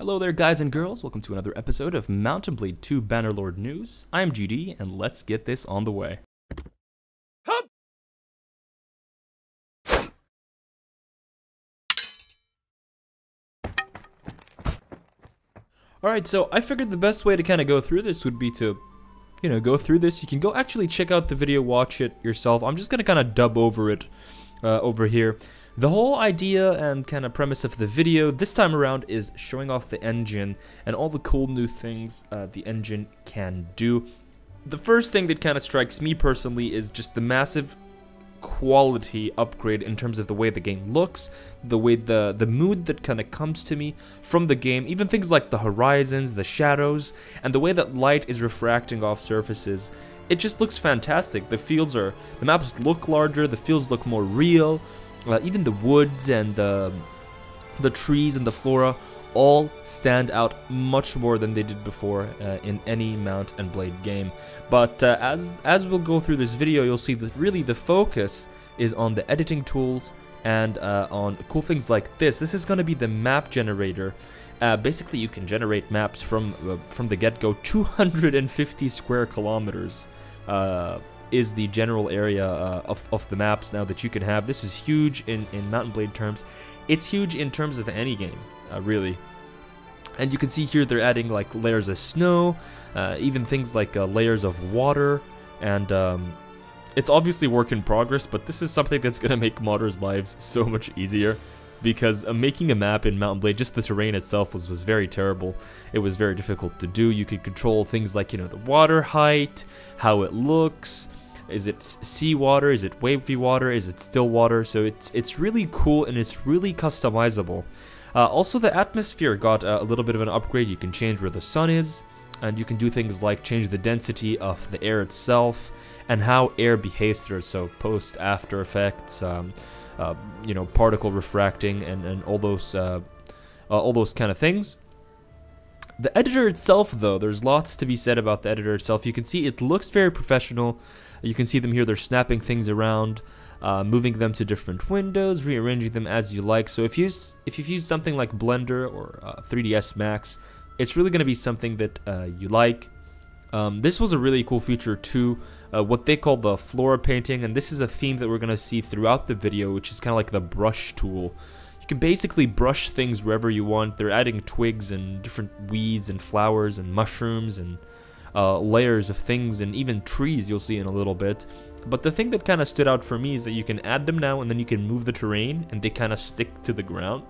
Hello there guys and girls, welcome to another episode of Mountain Blade 2 Bannerlord News. I'm GD, and let's get this on the way. Hup! Alright, so I figured the best way to kind of go through this would be to, go through this. You can go actually check out the video, watch it yourself. I'm just going to kind of dub over it over here. The whole idea and kind of premise of the video this time around is showing off the engine and all the cool new things the engine can do. The first thing that kind of strikes me personally is just the massive quality upgrade in terms of the way the game looks, the way the mood that kind of comes to me from the game, even things like the horizons, the shadows, and the way that light is refracting off surfaces. It just looks fantastic. The maps look larger, the fields look more real. Even the woods and the trees and the flora all stand out much more than they did before in any Mount and Blade game. But as we'll go through this video, you'll see that really the focus is on the editing tools and on cool things like this. This is going to be the map generator. Basically, you can generate maps from the get-go. 250 square kilometers. Is the general area of the maps now that you can have. This is huge in Mount and Blade terms. It's huge in terms of any game, really. And you can see here they're adding like layers of snow, even things like layers of water, and it's obviously work in progress, but this is something that's going to make modders' lives so much easier. Because making a map in Mount and Blade, just the terrain itself was very terrible. It was very difficult to do. You could control things like, the water height, how it looks. Is it seawater? Is it wavy water? Is it still water? So it's really cool and it's really customizable. Also, the atmosphere got a little bit of an upgrade. You can change where the sun is, and you can do things like change the density of the air itself and how air behaves through it. So post, after effects, particle refracting and all those kind of things. The editor itself, though, there's lots to be said about the editor itself. You can see it looks very professional. You can see them here, they're snapping things around, moving them to different windows, rearranging them as you like. So if you've used something like Blender or 3ds Max, it's really going to be something that you like. This was a really cool feature too, what they call the FLORA painting, and this is a theme that we're going to see throughout the video, which is kind of like the brush tool. You can basically brush things wherever you want. They're adding twigs and different weeds and flowers and mushrooms and layers of things and even trees you'll see in a little bit. But the thing that kind of stood out for me is that you can add them now and then you can move the terrain and they kind of stick to the ground.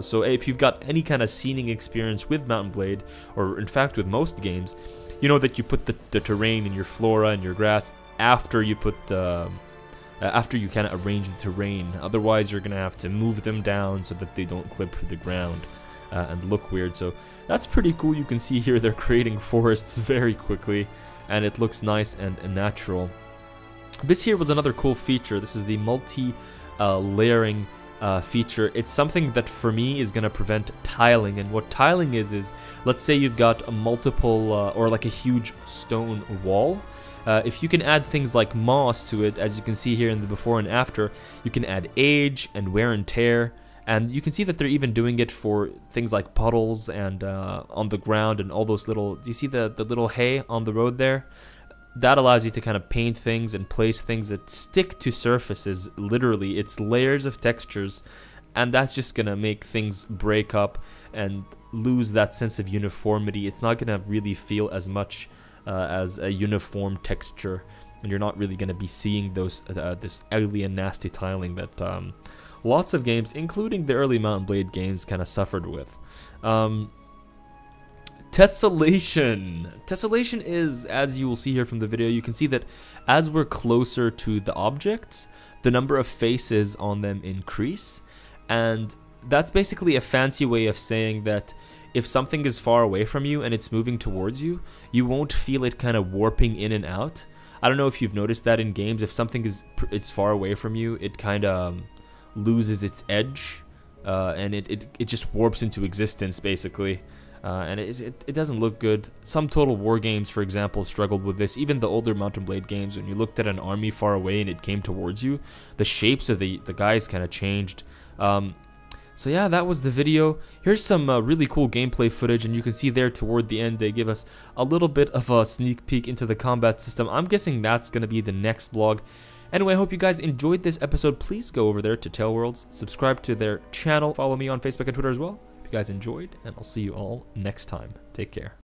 So if you've got any kind of scening experience with Mount and Blade, or in fact with most games, you know that you put the terrain and your flora and your grass after you put after you kind of arrange the terrain. Otherwise, you're gonna have to move them down so that they don't clip to the ground and look weird. So that's pretty cool. You can see here they're creating forests very quickly, and it looks nice and natural. This here was another cool feature. This is the multi-layering feature. It's something that for me is going to prevent tiling, and what tiling is let's say you've got a multiple or like a huge stone wall. If you can add things like moss to it, as you can see here in the before and after, you can add age and wear and tear, and you can see that they're even doing it for things like puddles and on the ground and all those little, do you see the little hay on the road there? That allows you to kind of paint things and place things that stick to surfaces. Literally, it's layers of textures, and that's just going to make things break up and lose that sense of uniformity. It's not going to really feel as much as a uniform texture, and you're not really going to be seeing those this ugly and nasty tiling that lots of games, including the early Mount and Blade games, kind of suffered with. Tessellation. Tessellation is, as you will see here from the video, you can see that as we're closer to the objects, the number of faces on them increase, and that's basically a fancy way of saying that if something is far away from you and it's moving towards you, you won't feel it kind of warping in and out. I don't know if you've noticed that in games. If something is far away from you, it kind of loses its edge, and it just warps into existence basically. And it doesn't look good. Some Total War games, for example, struggled with this. Even the older Mount and Blade games, when you looked at an army far away and it came towards you, the shapes of the guys kind of changed. So yeah, that was the video. Here's some really cool gameplay footage, and you can see there toward the end they give us a little bit of a sneak peek into the combat system. I'm guessing that's going to be the next vlog. Anyway, I hope you guys enjoyed this episode. Please go over there to Taleworld, subscribe to their channel, follow me on Facebook and Twitter as well. If you guys enjoyed, and I'll see you all next time. Take care.